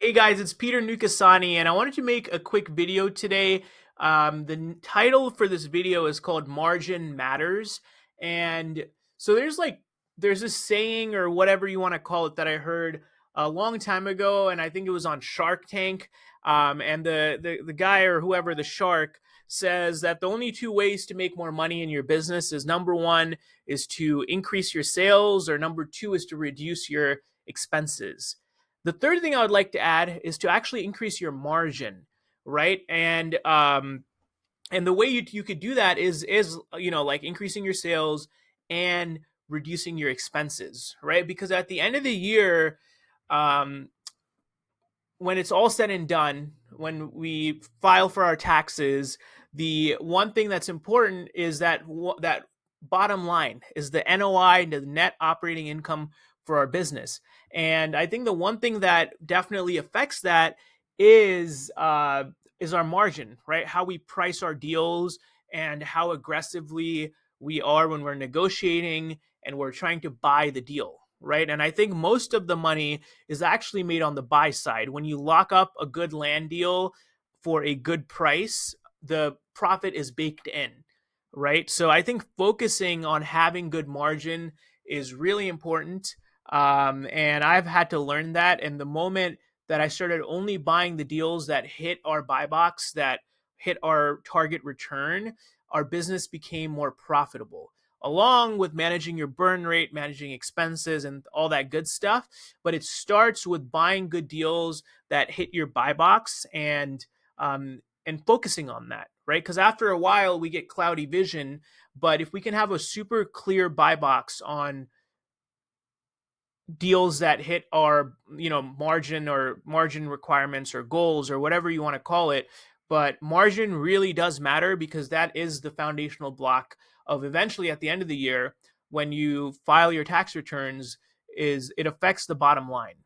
Hey guys, it's Peter Nukasani, and I wanted to make a quick video today. The title for this video is called Margin Matters. And so there's this saying or whatever you want to call it that I heard a long time ago, and I think it was on Shark Tank. And the guy or whoever, the shark, says that the only two ways to make more money in your business is number one is to increase your sales, or number two is to reduce your expenses. The third thing I would like to add is to actually increase your margin, right? And the way you could do that is like increasing your sales and reducing your expenses, right? Because at the end of the year, um, when it's all said and done, when we file for our taxes, the one thing that's important is that bottom line is the NOI, the net operating income for our business. And I think the one thing that definitely affects that is our margin, right? How we price our deals and how aggressively we are when we're negotiating and we're trying to buy the deal, right? And I think most of the money is actually made on the buy side. When you lock up a good land deal for a good price, the profit is baked in, right? So I think focusing on having good margin is really important. And I've had to learn that. And the moment that I started only buying the deals that hit our buy box, that hit our target return, our business became more profitable, along with managing your burn rate, managing expenses, and all that good stuff. But it starts with buying good deals that hit your buy box and focusing on that, right? Because after a while, we get cloudy vision. But if we can have a super clear buy box on deals that hit our margin or margin requirements or goals or whatever you want to call it, but margin really does matter because that is the foundational block of eventually at the end of the year when you file your tax returns, is it affects the bottom line.